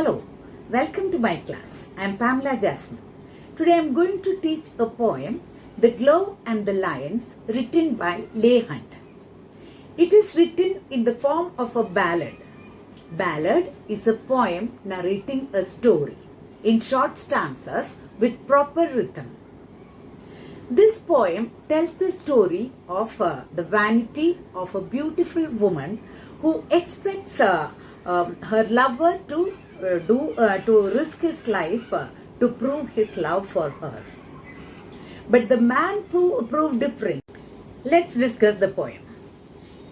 Hello, welcome to my class. I am Pamela Jasmine. Today I am going to teach a poem, The Glove and the Lions, written by Legh Hunt. It is written in the form of a ballad. Ballad is a poem narrating a story in short stanzas with proper rhythm. This poem tells the story of the vanity of a beautiful woman who expects her lover to risk his life to prove his love for her. But the man proved different. Let's discuss the poem.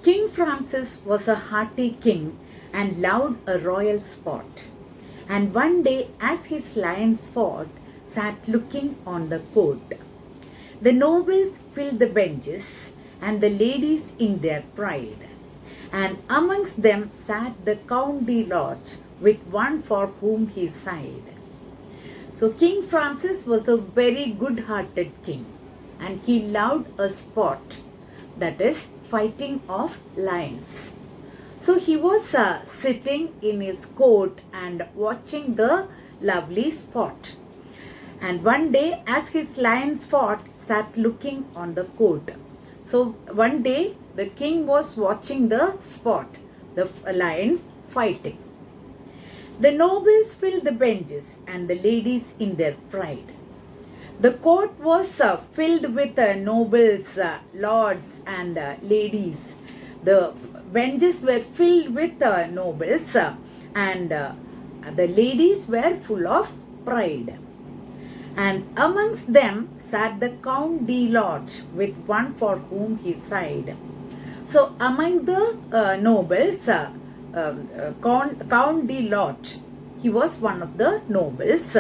King Francis was a hearty king and loved a royal sport. And one day, as his lions fought, sat looking on the court. The nobles filled the benches, and the ladies in their pride. And amongst them sat the Count de Lodge, with one for whom he sighed. So King Francis was a very good-hearted king, and he loved a sport, that is, fighting of lions. So he was sitting in his court and watching the lovely sport. And one day, as his lions fought, sat looking on the court. So one day, the king was watching the sport, the lions fighting. The nobles filled the benches and the ladies in their pride. The court was filled with nobles, lords and ladies. The benches were filled with nobles and the ladies were full of pride. And amongst them sat the Count de Lodge with one for whom he sighed. So among the nobles, Count de Lodge, he was one of the nobles.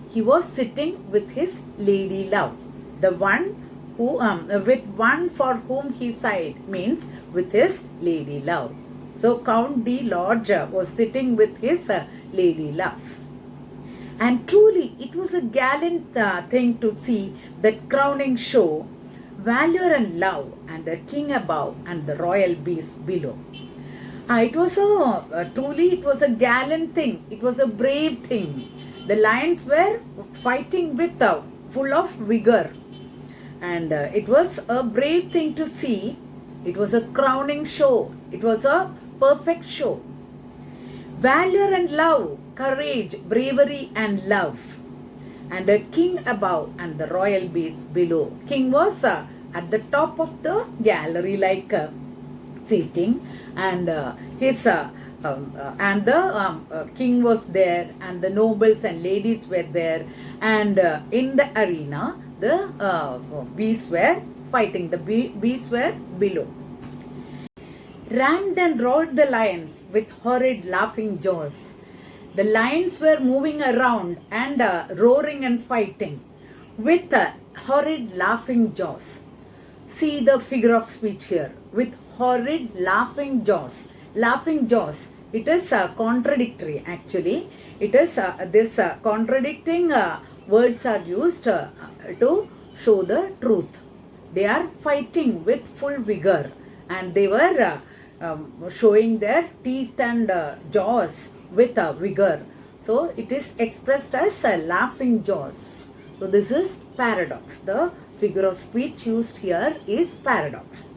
He was sitting with his lady love. The one who, with one for whom he sighed means with his lady love. So Count de Lodge was sitting with his lady love. And truly, it was a gallant thing to see that crowning show, valor and love, and the king above and the royal beasts below. It was a gallant thing. It was a brave thing. The lions were fighting with full of vigor, and it was a brave thing to see. It was a crowning show. It was a perfect show. Valor and love, courage, bravery and love, and a king above and the royal beasts below. King was at the top of the gallery, like sitting, and king was there, and the nobles and ladies were there, and in the arena the beasts were fighting. The beasts were below. Rammed and roared the lions with horrid laughing jaws. The lions were moving around and roaring and fighting with horrid laughing jaws. See the figure of speech here, with horrid laughing jaws. Laughing jaws. It is contradictory actually. It is this contradicting words are used to show the truth. They are fighting with full vigor, and they were showing their teeth and jaws with vigor. So it is expressed as laughing jaws. So this is paradox. The figure of speech used here is paradox.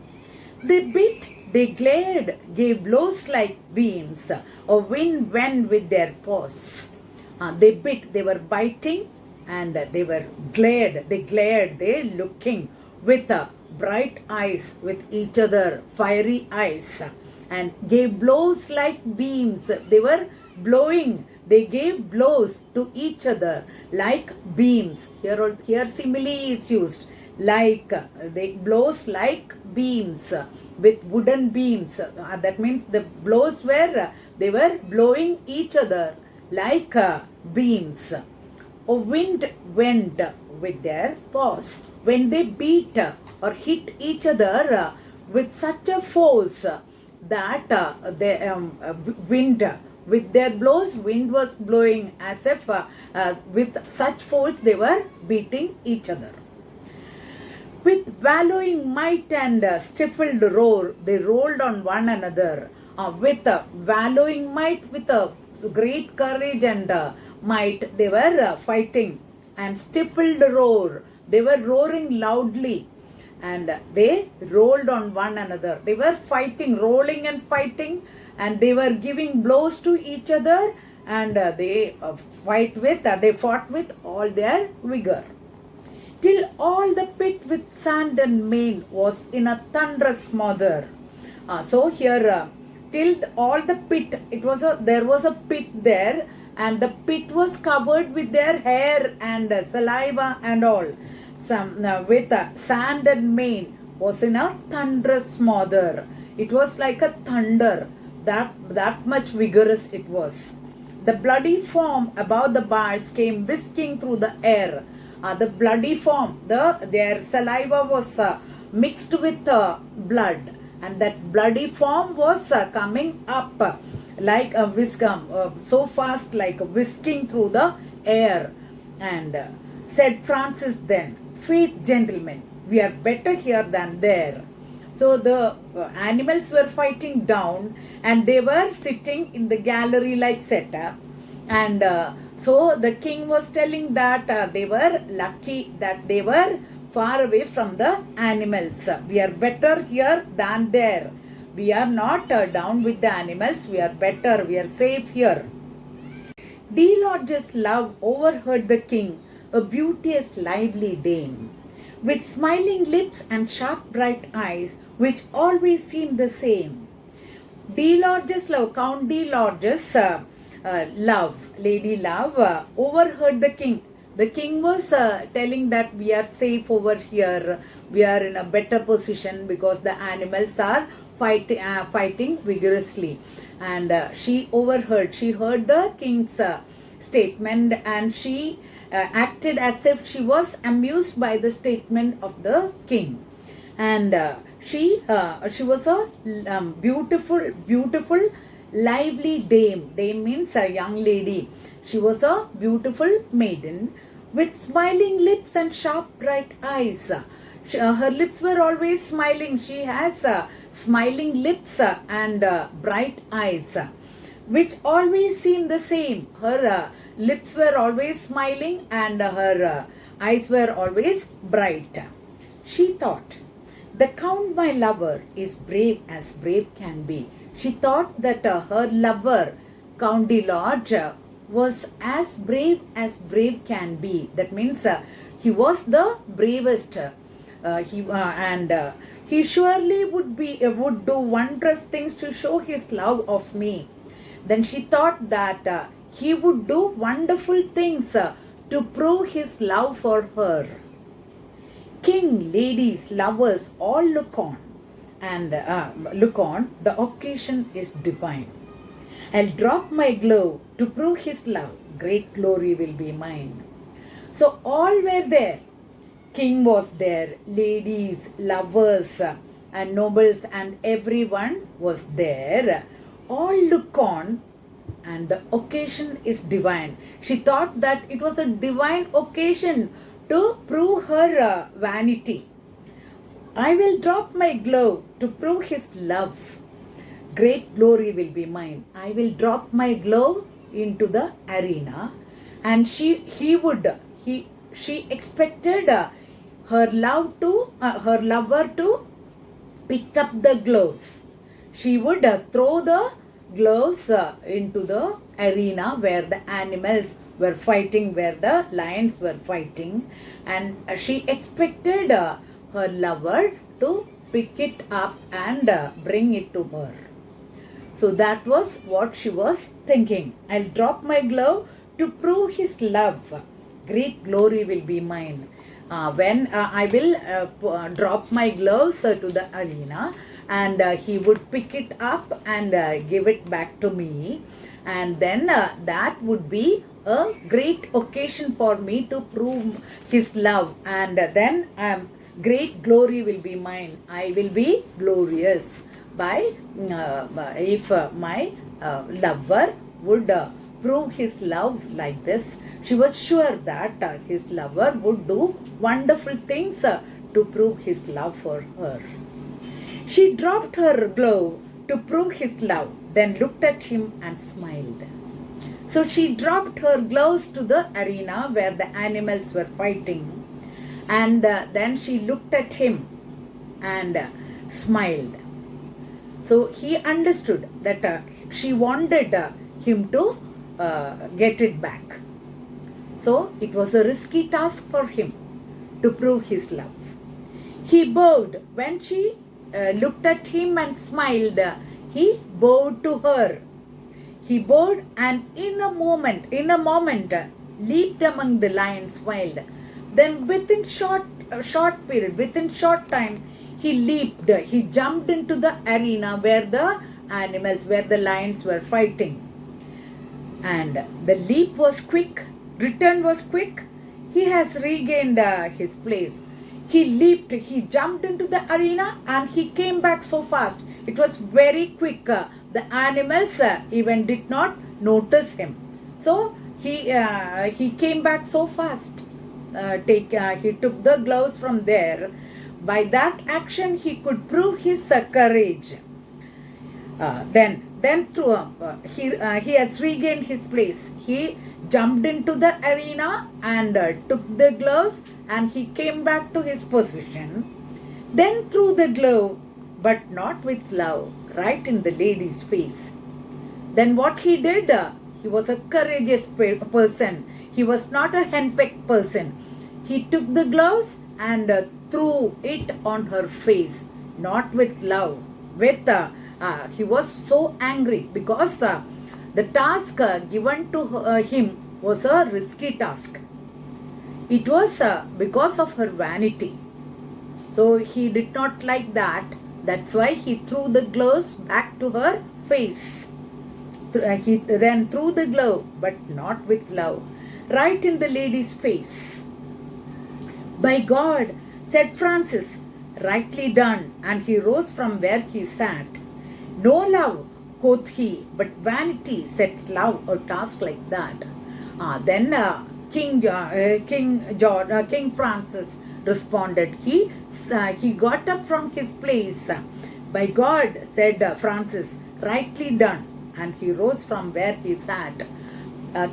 They bit, they glared, gave blows like beams, or wind went with their paws. They bit, they were biting, and they were glared, they looking with bright eyes with each other, fiery eyes, and gave blows like beams. They were blowing, they gave blows to each other like beams. Here simile is used, like they blows like beams, with wooden beams. That means the blows were, they were blowing each other like beams. A wind went with their paws. When they beat or hit each other with such a force that the wind, with their blows, wind was blowing as if with such force they were beating each other. With bellowing might and stifled roar, they rolled on one another. With bellowing might, with a great courage and might, they were fighting and stifled roar. They were roaring loudly and they rolled on one another. They were fighting, rolling and fighting, and they were giving blows to each other, and they fought with all their vigor. Till all the pit with sand and main was in a thunderous smother. So here, till all the pit, there was a pit there, and the pit was covered with their hair and saliva and all. With sand and mane was in a thunderous smother. It was like a thunder, that much vigorous it was. The bloody foam above the bars came whisking through the air. The bloody foam, their saliva was mixed with blood, and that bloody foam was coming up like a whisk, so fast, like whisking through the air. And said Francis then, "Faith, gentlemen, we are better here than there." So the animals were fighting down, and they were sitting in the gallery-like setup. And so the king was telling that they were lucky that they were far away from the animals. We are better here than there. We are not down with the animals. We are better. We are safe here. D. Lodge's love overheard the king, a beauteous, lively dame, with smiling lips and sharp, bright eyes, which always seemed the same. D. Lodge's love, Count D. Lodge's love, lady love, overheard the king. The king was telling that we are safe over here. We are in a better position because the animals are fighting vigorously. And she overheard. She heard the king's statement, and she acted as if she was amused by the statement of the king. And she was a beautiful, lively dame. Dame means a young lady. She was a beautiful maiden with smiling lips and sharp, bright eyes. Her lips were always smiling. She has smiling lips and bright eyes, which always seem the same. Her lips were always smiling, and her eyes were always bright. She thought, "The Count, my lover, is brave as brave can be." She thought that her lover, Count de Lodge, was as brave can be. That means he was the bravest. He surely would do wondrous things to show his love of me. Then she thought that he would do wonderful things to prove his love for her. King, ladies, lovers, all look on. And the occasion is divine. I'll drop my glove to prove his love. Great glory will be mine. So all were there. King was there, ladies, lovers, and nobles, and everyone was there. All look on, and the occasion is divine. She thought that it was a divine occasion to prove her vanity. I will drop my glove to prove his love. Great glory will be mine. I will drop my glove into the arena, and she expected her lover to pick up the gloves. She would throw the gloves into the arena where the animals were fighting, where the lions were fighting, and she expected her lover to pick it up and bring it to her. So that was what she was thinking. I'll drop my glove to prove his love. Great glory will be mine. When I will drop my gloves to the arena, and he would pick it up and give it back to me, and then that would be a great occasion for me to prove his love, and then great glory will be mine. I will be glorious by if my lover would prove his love like this. She was sure that his lover would do wonderful things to prove his love for her. She dropped her glove to prove his love, then looked at him and smiled. So she dropped her gloves to the arena where the animals were fighting, and then she looked at him and smiled. So he understood that she wanted him to get it back. So it was a risky task for him to prove his love. He bowed. When she looked at him and smiled, he bowed to her. He bowed and in a moment, leaped among the lions wild. Then within short time, he jumped into the arena where the lions were fighting. And the leap was quick, return was quick. He has regained his place. He jumped into the arena and he came back so fast. It was very quick. The animals even did not notice him. So he came back so fast. He took the gloves from there. By that action, he could prove his courage. He has regained his place. He jumped into the arena and took the gloves, and he came back to his position. Then threw the glove, but not with love, right in the lady's face. Then what he did, he was a courageous person. He was not a henpecked person. He took the gloves and threw it on her face, not with love. He was so angry because the task given to him was a risky task. It was because of her vanity. So he did not like that. That's why he threw the gloves back to her face. He then threw the glove, but not with love, right in the lady's face. By God, said Francis, rightly done, and he rose from where he sat. No love, quoth he, but vanity sets love a task like that. Then King Francis responded. He got up from his place. By God, said Francis, rightly done, and he rose from where he sat.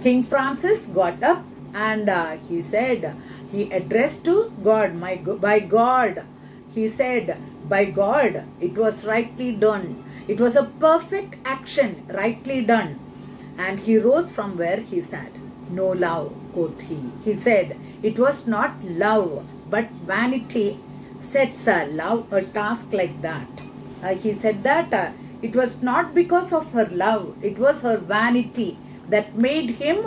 King Francis got up and he said, he addressed to God, by God, he said, by God, it was rightly done. It was a perfect action, rightly done. And he rose from where he sat. No love, quoth he. He said, it was not love, but vanity sets love a task like that. He said that it was not because of her love, it was her vanity that made him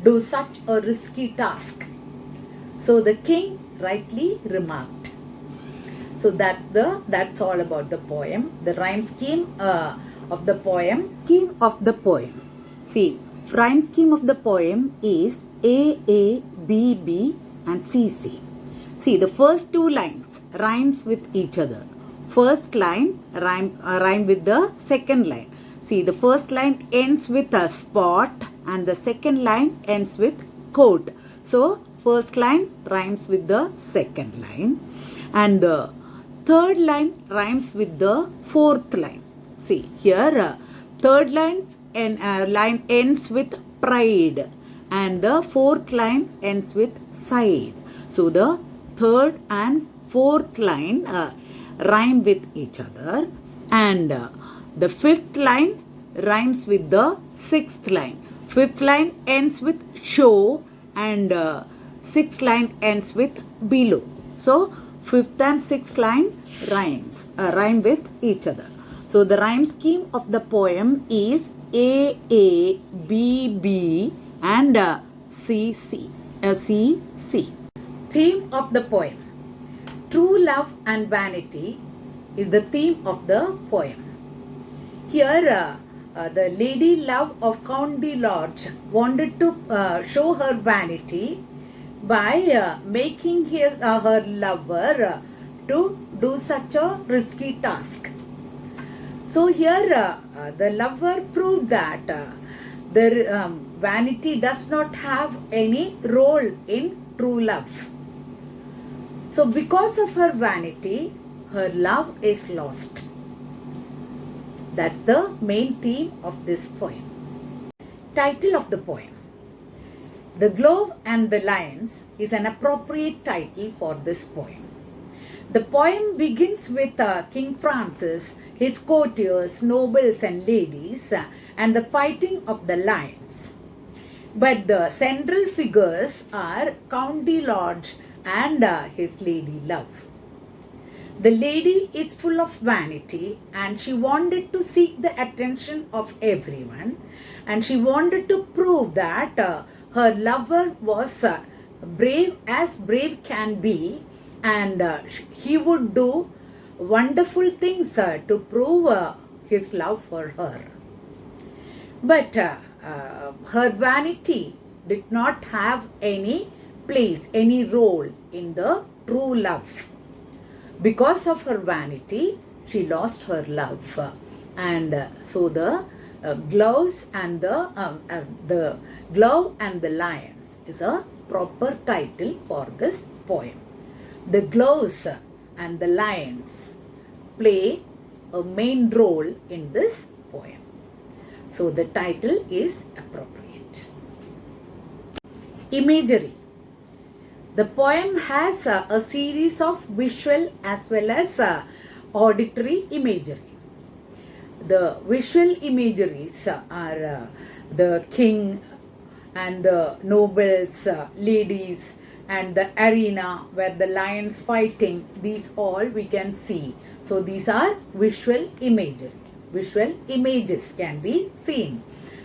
do such a risky task. So the king rightly remarked. So that's all about the poem. The rhyme scheme of the poem. See, rhyme scheme of the poem is A, B, B and C, C. See, the first two lines rhymes with each other. First line rhyme with the second line. See, the first line ends with a spot and the second line ends with quote. So, first line rhymes with the second line and the third line rhymes with the fourth line. See, here third line ends with pride and the fourth line ends with side. So, the third and fourth line rhyme with each other and the fifth line rhymes with the sixth line. Fifth line ends with show and sixth line ends with below. So, fifth and sixth line rhyme with each other. So, the rhyme scheme of the poem is A, B, B and C, C. Theme of the poem. True love and vanity is the theme of the poem. Here, the lady love of Count de Lorge wanted to show her vanity by making her lover to do such a risky task. So here the lover proved that the vanity does not have any role in true love. So because of her vanity, her love is lost. That's the main theme of this poem. Title of the poem. The Glove and the Lions is an appropriate title for this poem. The poem begins with King Francis, his courtiers, nobles and ladies, and the fighting of the lions. But the central figures are Count de Lodge and his lady love. The lady is full of vanity and she wanted to seek the attention of everyone, and she wanted to prove that her lover was brave as brave can be, and he would do wonderful things to prove his love for her. But her vanity did not have any place, any role in the true love. Because of her vanity, she lost her love, and so the gloves and the glove and the lions is a proper title for this poem. The gloves and the lions play a main role in this poem, so the title is appropriate. Imagery. The poem has a series of visual as well as auditory imagery. The visual imageries are the king and the nobles, ladies, and the arena where the lions fighting. These all we can see. So these are visual imagery. Visual images can be seen.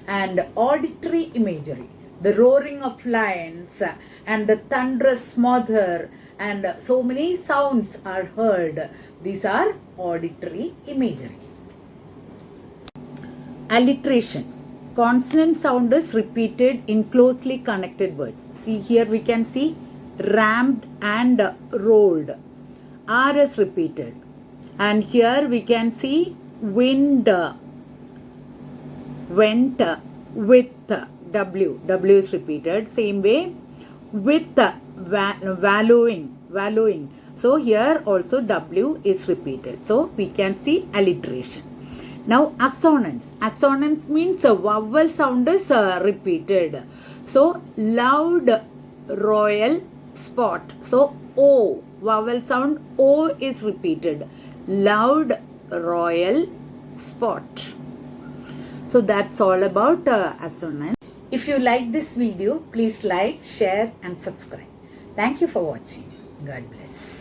And auditory imagery. The roaring of lions and the thunderous mother, and so many sounds are heard. These are auditory imagery. Alliteration. Consonant sound is repeated in closely connected words. See, here we can see rammed and rolled. R is repeated. And here we can see wind, went, with. W is repeated. Same way with valuing. So here also W is repeated. So we can see alliteration. Now assonance. Assonance means a vowel sound is repeated. So loud, royal, spot. So O, vowel sound O is repeated. Loud, royal, spot. So that's all about assonance. If you like this video, please like, share and subscribe. Thank you for watching. God bless.